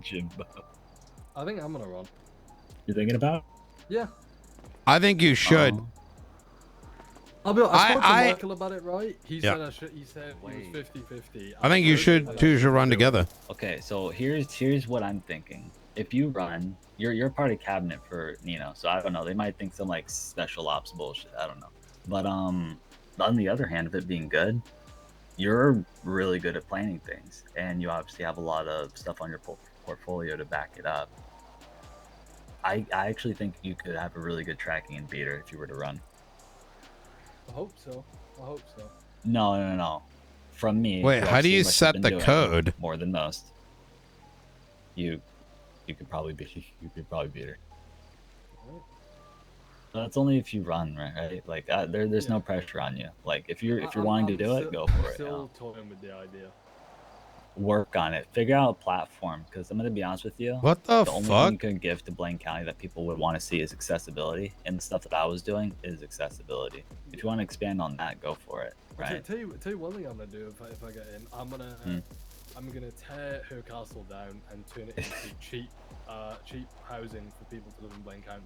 Jimbo. I think I'm gonna run. You thinking about? Yeah. I think you should. I spoke to Michael about it, right? He said I should. He said it was 50-50. I think you should two should run together. Okay, so here's what I'm thinking. If you run, you're part of cabinet for Nino, so I don't know. They might think some like special ops bullshit. I don't know. But on the other hand, of it being good, you're really good at planning things, and you obviously have a lot of stuff on your portfolio to back it up. I actually think you could have a really good tracking and beater if you were to run. I hope so. I hope so. No. From me. Wait, how do you set the code? More than most. You could probably beat her. That's only if you run, right? Like there's no pressure on you. Like if you're wanting to do it, go for it. Still toying with the idea. Work on it. Figure out a platform, because I'm gonna be honest with you. What the fuck? The only thing you could give to Blaine County that people would want to see is accessibility, and the stuff that I was doing is accessibility. If you want to expand on that, go for it. Right. Tell you one thing I'm gonna do if I get in. I'm gonna tear her castle down and turn it into cheap housing for people to live in Blaine County.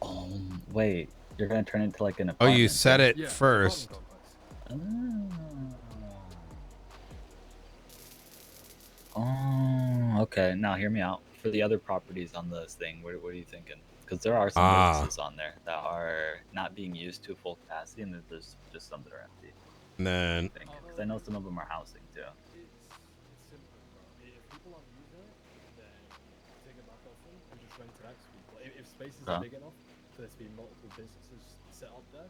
Oh wait, you're gonna turn it into like an apartment? apartment? Oh, you said it first. Oh, okay. Now hear me out. For the other properties on this thing, what are you thinking? Because there are some businesses on there that are not being used to full capacity, and there's just some that are empty. And then, because I know some of them are housing too. It's simple, bro. If people aren't using it, then take it back off them and just rent it out to people. If spaces are big enough for there to be multiple businesses set up there,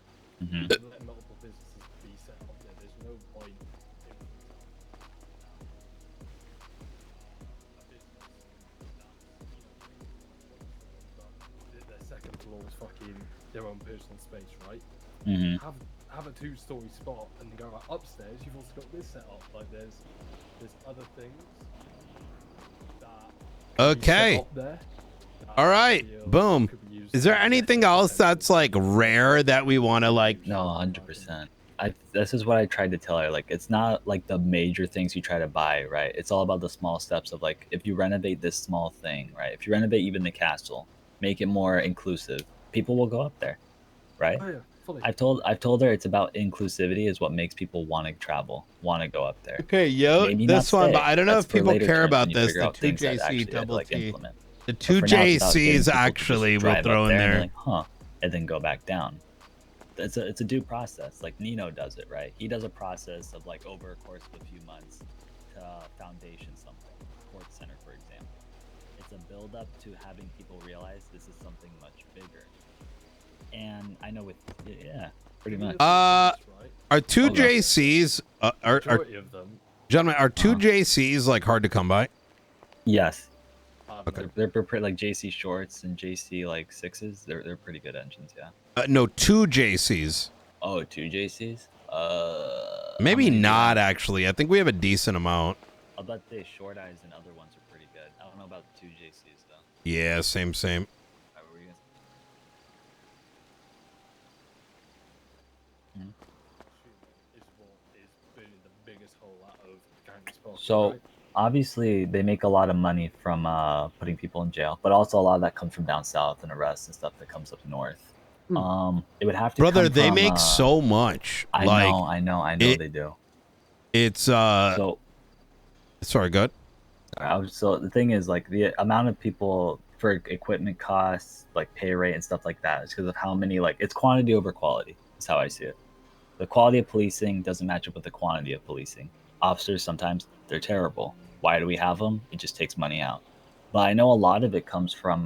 let multiple businesses be set up there. There's no point in their second floor is fucking their own personal space, right? Have a 2-story spot and go right upstairs. You've also got this set up. Like there's other things that okay. up there. All right. Boom. Is there anything else that's like rare that we want to like? No, 100%. This is what I tried to tell her. Like, it's not like the major things you try to buy, right? It's all about the small steps of like, if you renovate this small thing, right? If you renovate even the castle, make it more inclusive, people will go up there, right? Oh, yeah. I've told her it's about inclusivity is what makes people want to travel, want to go up there. Okay, yo, Maybe this one, but I don't know That's if people later care terms about when you this. figure The out things that 2JC actually double like T. implement. The But for now, it's about getting JCs people to actually just will drive throw up in and be there. like, huh, and then go back down. It's a due process. Like Nino does it, right? He does a process of like over a course of a few months to foundation something, sports center, for example. It's a build up to having people realize this is something much bigger. And I know with pretty much. Are 2JCs are gentlemen, are 2JCs like hard to come by? Yes. Okay. They're pretty, like JC shorts and JC like 6s. They're pretty good engines, yeah. No, 2JCs. Oh, 2JCs? Maybe not actually. I think we have a decent amount. I'll bet the short eyes and other ones are pretty good. I don't know about the 2JCs though. Yeah, same. So obviously they make a lot of money from putting people in jail, but also a lot of that comes from down south and arrests and stuff that comes up north. It would have to. Brother, come they from, make so much. I know they do. It's so. Sorry, good. So the thing is, like, the amount of people for equipment costs, like pay rate and stuff like that, is because of how many, like, it's quantity over quality. Is how I see it. The quality of policing doesn't match up with the quantity of policing. Officers sometimes they're terrible. Why do we have them? It just takes money out. But I know a lot of it comes from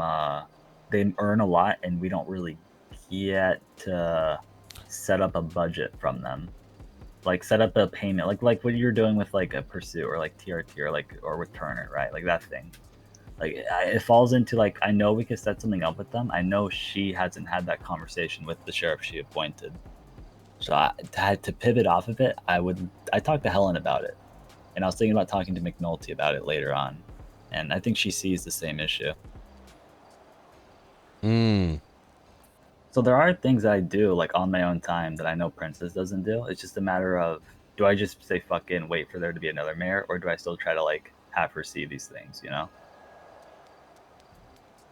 they earn a lot, and we don't really get to set up a budget from them. Like set up a payment, like what you're doing with like a Pursuit or like TRT or with Turner, right? Like that thing. Like it falls into like, I know we could set something up with them. I know she hasn't had that conversation with the sheriff she appointed. So to pivot off of it, I talked to Helen about it, and I was thinking about talking to McNulty about it later on, and I think she sees the same issue. So there are things that I do like on my own time that I know Princess doesn't do. It's just a matter of, do I just say fucking wait for there to be another mayor, or do I still try to like have her see these things, you know?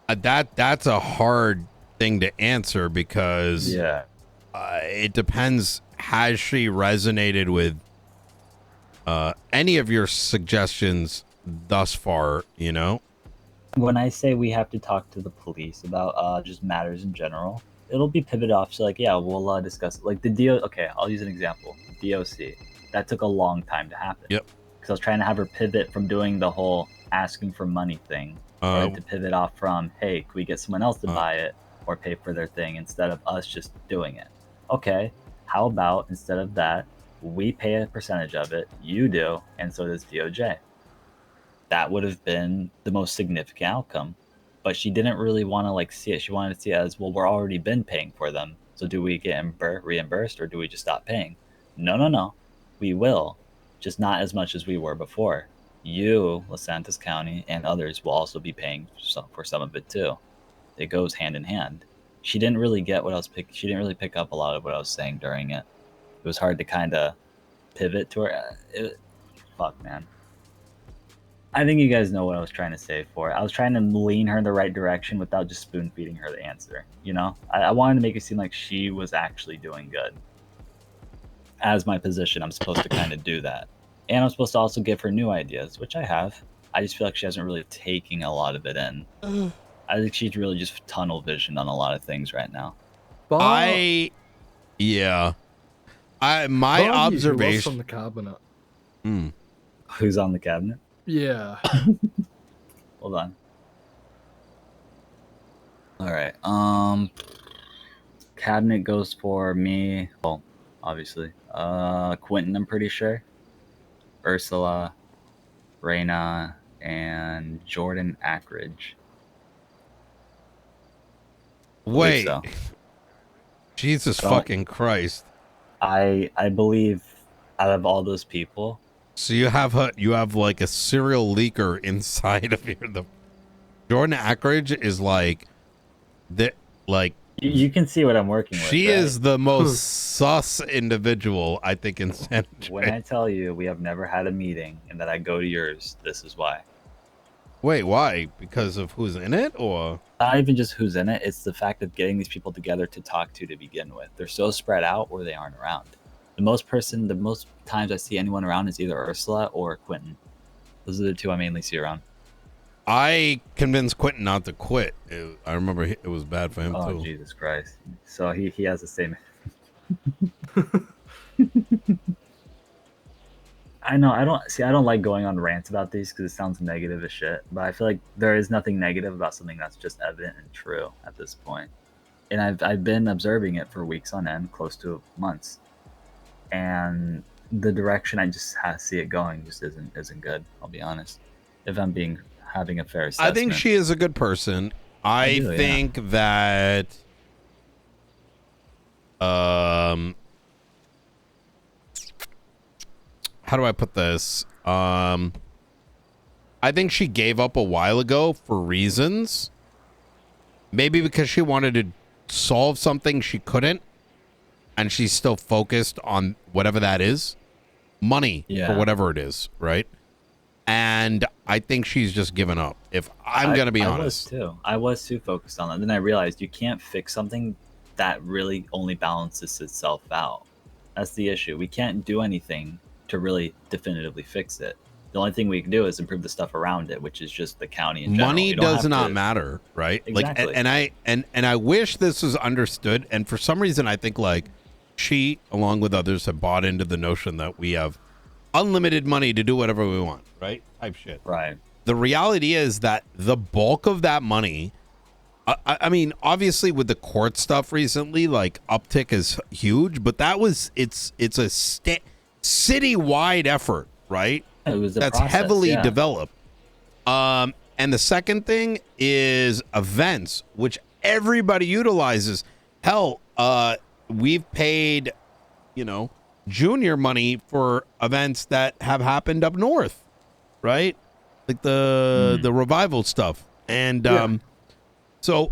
That's a hard thing to answer because it depends. Has she resonated with any of your suggestions thus far? You know, when I say we have to talk to the police about just matters in general, it'll be pivoted off. So like, yeah, we'll discuss it. Like the DO. Okay, I'll use an example. DOC. That took a long time to happen. Yep. Because I was trying to have her pivot from doing the whole asking for money thing, or to pivot off from, hey, can we get someone else to buy it or pay for their thing instead of us just doing it? Okay, how about instead of that, we pay a percentage of it, you do, and so does DOJ. That would have been the most significant outcome. But she didn't really want to like see it. She wanted to see it as, well, we're already been paying for them. So do we get reimbursed or do we just stop paying? No. We will, just not as much as we were before. You, Los Santos County, and others will also be paying for some of it too. It goes hand in hand. She didn't really get what I was she didn't really pick up a lot of what I was saying during it. It was hard to kind of pivot to her. Fuck, man. I think you guys know what I was trying to say for it. I was trying to lean her in the right direction without just spoon feeding her the answer. You know, I wanted to make it seem like she was actually doing good. As my position, I'm supposed to kind of do that. And I'm supposed to also give her new ideas, which I have. I just feel like she hasn't really taken a lot of it in. I think she's really just tunnel vision on a lot of things right now. My observation on the cabinet. Who's on the cabinet? Yeah. Hold on. All right. Cabinet goes for me. Well, obviously. Quentin, I'm pretty sure. Ursula, Reyna, and Jordan Ackridge. Wait. So. Jesus fucking Christ. I believe out of all those people. So you have like a serial leaker inside of here. The Jordan Ackridge is like you can see what I'm working with. She is the most sus individual, I think, in San Andreas. When I tell you we have never had a meeting and that I go to yours, this is why. Wait, why? Because of who's in it, or not even just who's in it? It's the fact of getting these people together to talk to begin with. They're so spread out, or they aren't around. The most times I see anyone around is either Ursula or Quentin. Those are the two I mainly see around. I convinced Quentin not to quit. I remember it was bad for him too. Oh, Jesus Christ. So he has the same. I know. I don't like going on rants about these because it sounds negative as shit. But I feel like there is nothing negative about something that's just evident and true at this point. And I've been observing it for weeks on end, close to months. And the direction I just see it going just isn't good. I'll be honest. If I'm having a fair assessment. I think she is a good person. I think that how do I put this? I think she gave up a while ago for reasons. Maybe because she wanted to solve something she couldn't, and she's still focused on whatever that is. Money for whatever it is, right? And I think she's just given up. If I'm going to be honest. I was too focused on that. Then I realized you can't fix something that really only balances itself out. That's the issue. We can't do anything to really definitively fix it. The only thing we can do is improve the stuff around it, which is just the county in general. Money does not matter, right? Exactly. Like, and I wish this was understood. And for some reason, I think like she, along with others, have bought into the notion that we have unlimited money to do whatever we want, right? Type shit. Right. The reality is that the bulk of that money, I mean, obviously with the court stuff recently, like uptick is huge, but it's a citywide effort, right? It was that's process, heavily developed. And the second thing is events, which everybody utilizes. Hell, we've paid, junior money for events that have happened up north, right? Like the revival stuff. And so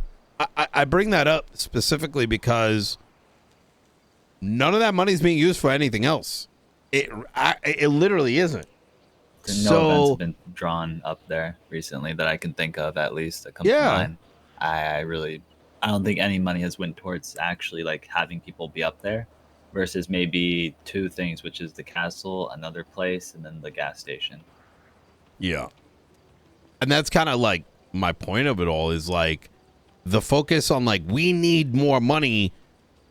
I bring that up specifically because none of that money is being used for anything else. It literally isn't. No events have been drawn up there recently that I can think of, at least, that comes to mind. I don't think any money has went towards actually like having people be up there, versus maybe two things, which is the castle, another place, and then the gas station. Yeah. And that's kind of like my point of it all is like the focus on like we need more money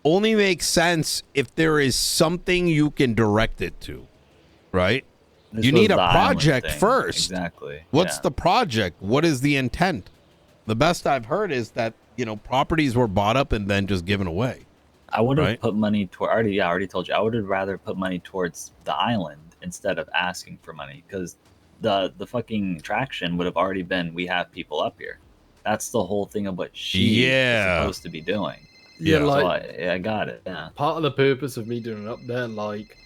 only makes sense if there is something you can direct it to, right? You need a project first. Exactly. What's the project? What is the intent? The best I've heard is that, you know, properties were bought up and then just given away. I would have put money toward, I already told you, I would have rather put money towards the island instead of asking for money, because the fucking traction would have already been, we have people up here. That's the whole thing of what she is supposed to be doing. Yeah, like so I got it. Yeah. Part of the purpose of me doing it up there, like,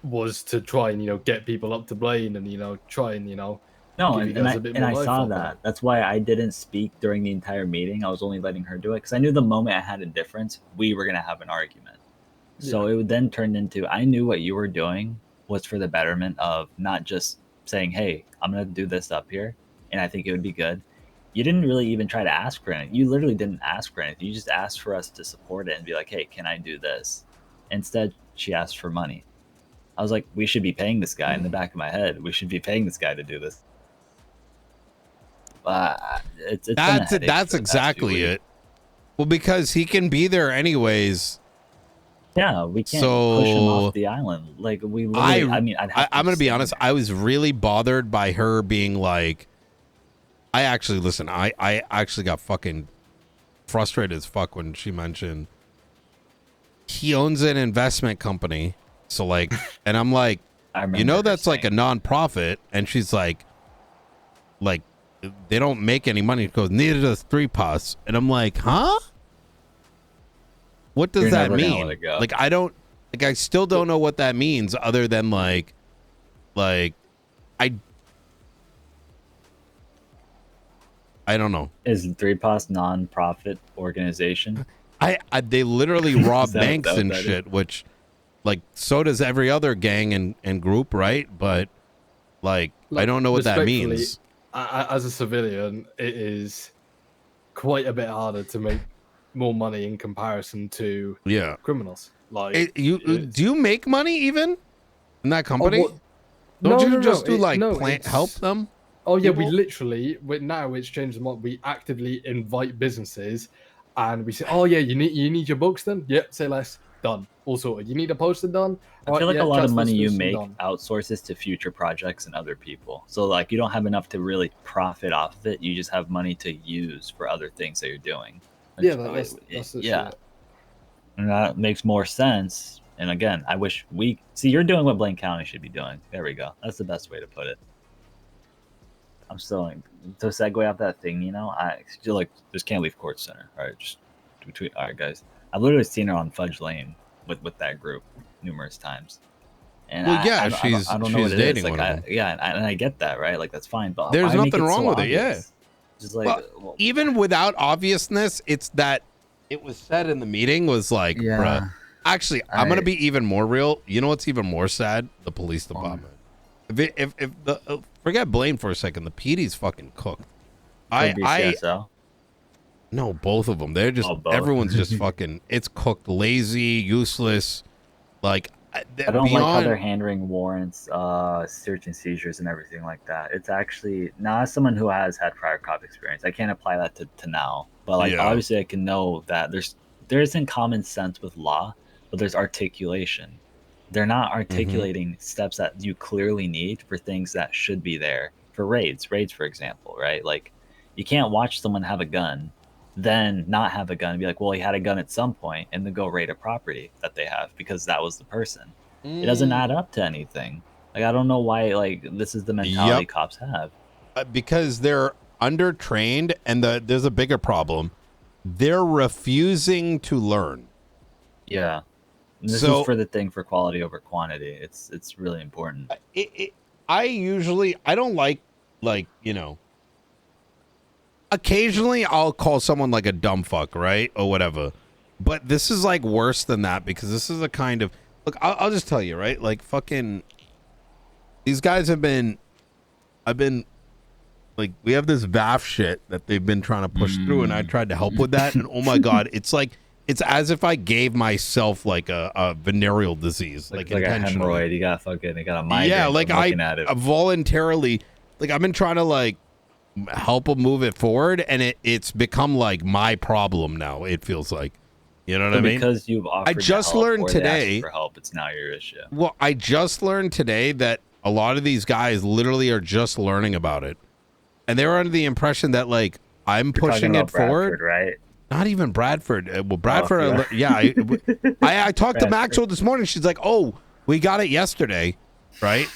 was to try and, you know, get people up to Blaine and, you know, try and, you know. No, and I saw that. That's why I didn't speak during the entire meeting. I was only letting her do it because I knew the moment I had a difference, we were gonna have an argument. So it would then turn into, I knew what you were doing was for the betterment of not just saying, hey, I'm gonna do this up here, and I think it would be good. You didn't really even try to ask for anything. You literally didn't ask for anything. You just asked for us to support it and be like, hey, can I do this? Instead, she asked for money. I was like, we should be paying this guy. In the back of my head, we should be paying this guy to do this. That's exactly it. Well, because he can be there anyways. Yeah, we can't push him off the island. Like we literally, I'm gonna be honest. I was really bothered by her being like, I actually got fucking frustrated as fuck when she mentioned he owns an investment company. So like, and I'm like, you know, that's like a non-profit. And she's like they don't make any money. She goes, neither does 3POS. And I'm like, huh? What does that mean? Like, I still don't know what that means other than I don't know. Is 3POS non-profit organization? They literally rob banks and shit, which like so does every other gang and group, right? But like I don't know what that means. As a civilian, it is quite a bit harder to make more money in comparison to criminals. Like, do you make money even in that company? Don't you just help them? Oh yeah, we literally now it's changed a lot. We actively invite businesses, and we say, oh yeah, you need your books then? Yep, say less. Done. All sorted. You need a poster done? I feel like a lot of money you make outsources to future projects and other people. So like you don't have enough to really profit off of it. You just have money to use for other things that you're doing. That's and that makes more sense. And again, I wish you're doing what Blaine County should be doing. There we go. That's the best way to put it. I'm still to segue off that thing, you know, I still like just can't leave Court Center. All right, just between all right, guys. I've literally seen her on Fudge Lane with that group numerous times. And she's dating one of them. And I get that, right? Like that's fine, but there's nothing wrong with it. Yeah, just like even without obviousness, it's that it was said in the meeting was like, bruh. Actually, I'm gonna be even more real. You know what's even more sad? The police department. If the forget Blaine for a second, the PD's fucking cooked. No, both of them. They're just everyone's just fucking. It's cooked, lazy, useless. Like I don't like how they're handling warrants, search and seizures, and everything like that. It's actually now as someone who has had prior cop experience, I can't apply that to now. But like obviously, I can know that there isn't common sense with law, but there's articulation. They're not articulating steps that you clearly need for things that should be there for raids, for example, right? Like you can't watch someone have a gun, then not have a gun and be like, well, he had a gun at some point, and then go raid a property that they have because that was the person. It doesn't add up to anything. Like I don't know why like this is the mentality cops have. Because they're undertrained, and there's a bigger problem. They're refusing to learn. Yeah. And this is for the thing for quality over quantity. It's really important. I don't like you know. Occasionally, I'll call someone like a dumb fuck, right, or whatever. But this is like worse than that because this is a kind of look. I'll just tell you, right? Like fucking, these guys I've been like we have this VAF shit that they've been trying to push through, and I tried to help with that, and oh my god, it's like it's as if I gave myself like a venereal disease, like a hemorrhoid. You got a migraine. Yeah, like I voluntarily, like I've been trying to like help them move it forward, and it's become like my problem now. It feels like, you know what I mean? Because you've offered. I just learned today for help. It's now your issue. Well, I just learned today that a lot of these guys literally are just learning about it. And they were under the impression that, like, I'm pushing it forward. Bradford, right? Not even Bradford. Well, Bradford, I talked to Maxwell this morning. She's like, oh, we got it yesterday, right?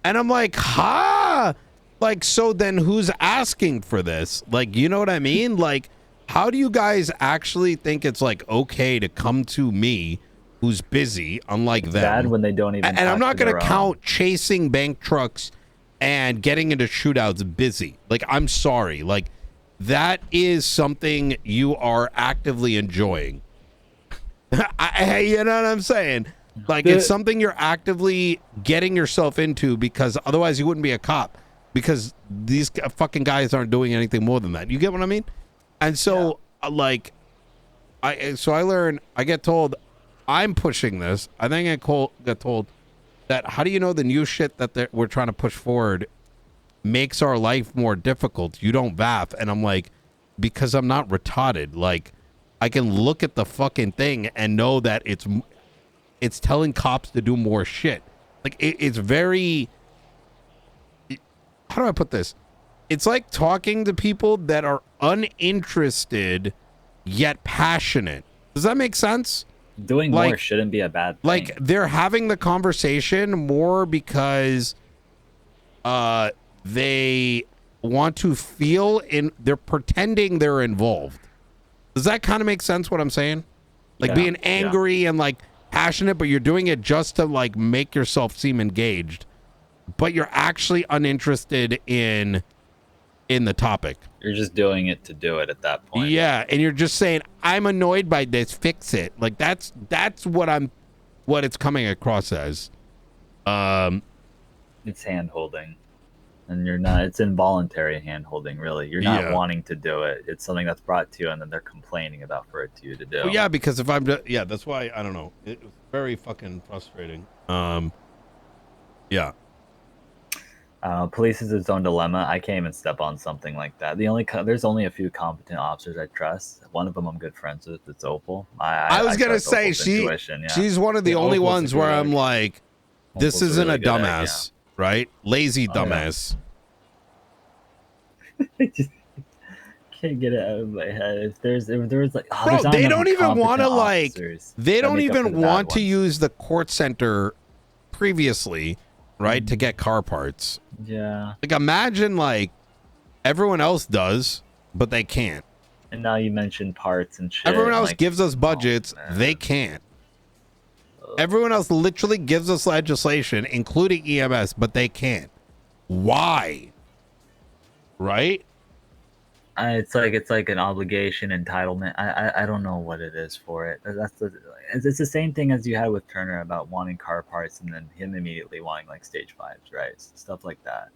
And I'm like, ha! Like, so then who's asking for this? Like, you know what I mean? Like, how do you guys actually think it's, like, okay to come to me, who's busy, unlike them? Bad when they don't even. And I'm not going to count chasing bank trucks and getting into shootouts busy. Like, I'm sorry. Like, that is something you are actively enjoying. You know what I'm saying? Like, it's something you're actively getting yourself into, because otherwise you wouldn't be a cop, because these fucking guys aren't doing anything more than that. You get what I mean? And so, like, I learn, I get told I'm pushing this. I think I get told that, how do you know the new shit that we're trying to push forward makes our life more difficult? You don't VAF. And I'm like, because I'm not retarded. Like, I can look at the fucking thing and know that it's telling cops to do more shit. Like, it's very, how do I put this? It's like talking to people that are uninterested yet passionate. Does that make sense? Doing more shouldn't be a bad thing. Like, they're having the conversation more because they want to feel they're pretending they're involved. Does that kind of make sense what I'm saying? Like, being angry and like passionate, but you're doing it just to like make yourself seem engaged, but you're actually uninterested in the topic. You're just doing it to do it at that point. Yeah, and you're just saying, I'm annoyed by this, fix it. Like, that's what it's coming across as. It's hand holding. And you're not, it's involuntary hand holding, really. You're not wanting to do it. It's something that's brought to you, and then they're complaining about for it to you to do. Well, yeah, because if I'm that's why, I don't know. It's very fucking frustrating. Yeah. Police is its own dilemma. I can't even step on something like that. There's only a few competent officers I trust. One of them I'm good friends with. It's Opal. I was gonna say she's one of the only ones where I'm like, this Opal's isn't really a dumbass, right? Lazy dumbass. I just can't get it out of my head. If there was like, bro, they don't even want to like. They don't even want to use the court center previously, right, to get car parts. Yeah. Like, imagine like everyone else does, but they can't. And now you mentioned parts and shit. Everyone else gives us budgets. They can't. Everyone else literally gives us legislation, including EMS, but they can't. Why? Right? It's like an obligation, entitlement. I don't know what it is for it. It's the same thing as you had with Turner about wanting car parts, and then him immediately wanting like stage 5s, right? Stuff like that.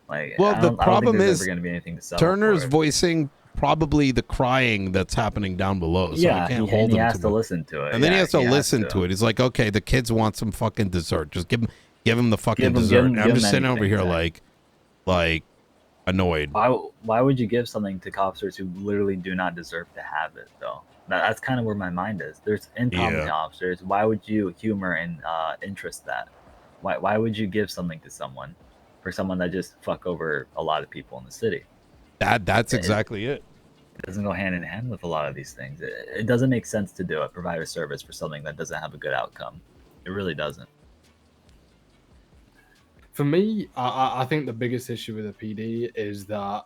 Like, well, the problem is going to be anything to sell Turner's voicing probably the crying that's happening down below. So yeah, I can't hold him. He has to listen to it, and then he has to listen to it. He's like, okay, the kids want some fucking dessert. Just give him the fucking dessert. And I'm just sitting over here like annoyed. Why would you give something to officers who literally do not deserve to have it, though? That's kind of where my mind is. There's incompetent officers. Why would you humor and interest that? Why would you give something to someone for someone that just fuck over a lot of people in the city? That's exactly it. It doesn't go hand in hand with a lot of these things. It doesn't make sense to do it, provide a service for something that doesn't have a good outcome. It really doesn't. For me, I think the biggest issue with the PD is that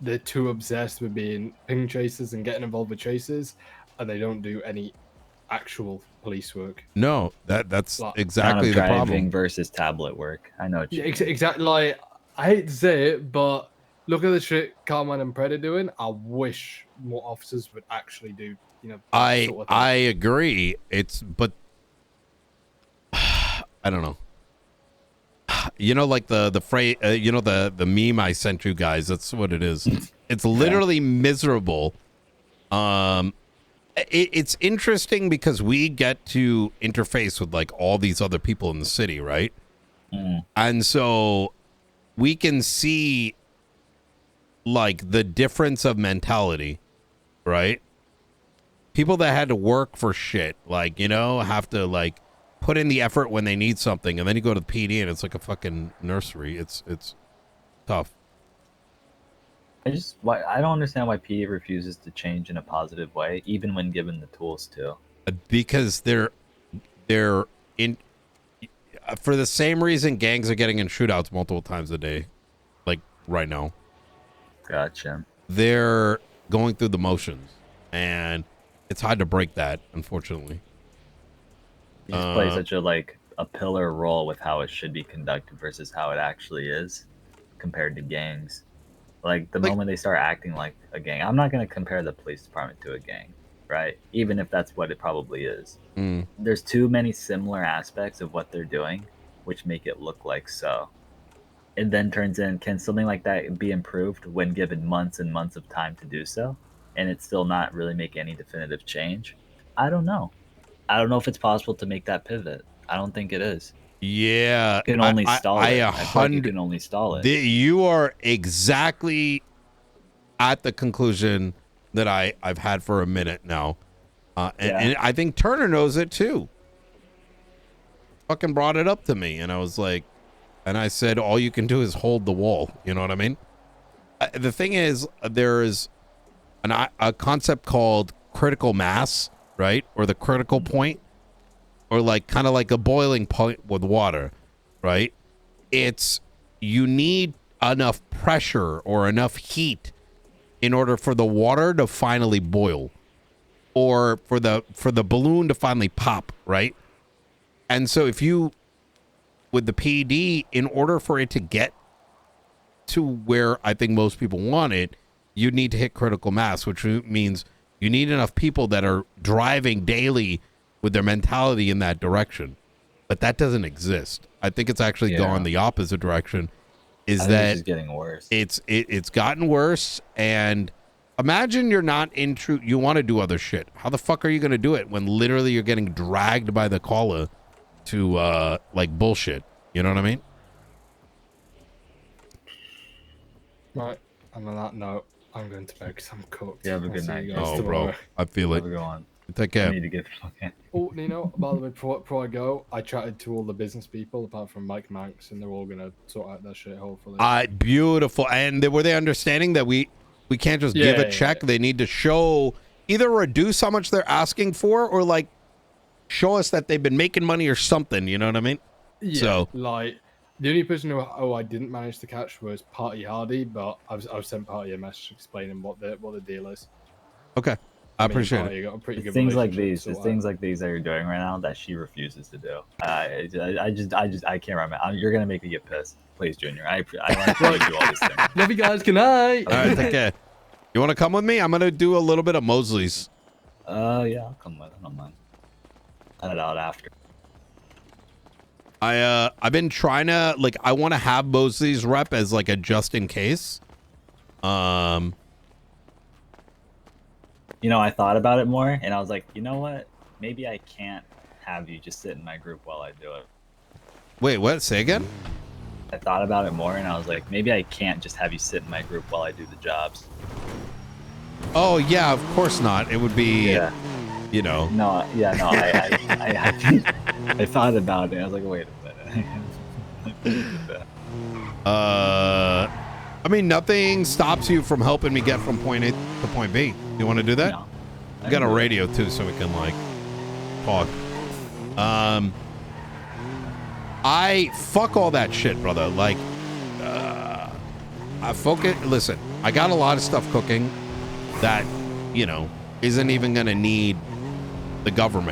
they're too obsessed with being ping chasers and getting involved with chasers, and they don't do any actual police work. No, that's exactly the problem. Driving versus tablet work. I know what you mean. Exactly. Like, I hate to say it, but look at the shit Carmine and Pred are doing. I wish more officers would actually do, I agree. But I don't know. you know, like the phrase, you know, the meme I sent you guys. That's what it is. It's literally miserable. It's interesting because we get to interface with like all these other people in the city, right? And so we can see like the difference of mentality, right? People that had to work for shit, like, you know, have to like put in the effort when they need something, and then you go to the PD and it's like a fucking nursery. It's tough. I don't understand why PD refuses to change in a positive way, even when given the tools to. Because they're in for the same reason gangs are getting in shootouts multiple times a day, like right now. Gotcha. They're going through the motions, and it's hard to break that, unfortunately. You just play such a pillar role with how it should be conducted versus how it actually is compared to gangs. Like the moment they start acting like a gang, I'm not going to compare the police department to a gang, right? Even if that's what it probably is. There's too many similar aspects of what they're doing, which make it look like so. It then turns in, can something like that be improved when given months and months of time to do so, and it still not really make any definitive change? I don't know. I don't know if it's possible to make that pivot. I don't think it is. Yeah, You can only stall it. I feel like you 100. can only stall it. You are exactly at the conclusion that I've had for a minute now, and I think Turner knows it too. Fucking brought it up to me, and I was like, and I said, all you can do is hold the wall. You know what I mean? The thing is, there is a concept called critical mass, right? Or the critical point, or like kind of like a boiling point with water, right? It's you need enough pressure or enough heat in order for the water to finally boil, or for the balloon to finally pop, right? And so if you, with the PD, in order for it to get to where I think most people want it, you need to hit critical mass, which means you need enough people that are driving daily with their mentality in that direction. But that doesn't exist. I think it's actually gone the opposite direction. Is that it's getting worse? It's gotten worse. And imagine you're not into, you want to do other shit. How the fuck are you going to do it when literally you're getting dragged by the collar to like bullshit? You know what I mean? Right. And on that note, I'm going to bed because I'm cooked. Yeah, have a good night. Oh, bro. I feel it. Go on. Take care. I need to get fucking. Oh, Nino, by the way, before I go, I chatted to all the business people apart from Mike Manx, and they're all going to sort out their shit, hopefully. Beautiful. And were they understanding that we can't just give a check? They need to show, either reduce how much they're asking for, or like show us that they've been making money or something. You know what I mean? Yeah, so like the only person who I didn't manage to catch was Party Hardy, but I've sent Party a message explaining what the deal is. Okay, I appreciate it. Got a pretty good things like these, things like these that you're doing right now that she refuses to do. I can't remember. You're gonna make me get pissed. Please, Junior. I want to do all these things. Love you guys. Good night. All right, take care. You want to come with me? I'm gonna do a little bit of Mosley's. Yeah, I'll come with. I don't mind. Cut it out after. I've been trying to, like, I want to have Mosley's rep as like a just in case. You know, I thought about it more, and I was like, you know what? Maybe I can't have you just sit in my group while I do it. Wait, what? Say again? I thought about it more, and I was like, maybe I can't just have you sit in my group while I do the jobs. Oh yeah, of course not. It would be, you know. No, yeah, no. I thought about it. I was like, wait a minute. I mean, nothing stops you from helping me get from point A to point B. You want to do that? No, I got a radio too, so we can like talk. I fuck all that shit, brother. Like, I focus. Listen, I got a lot of stuff cooking that, you know, isn't even gonna need the government.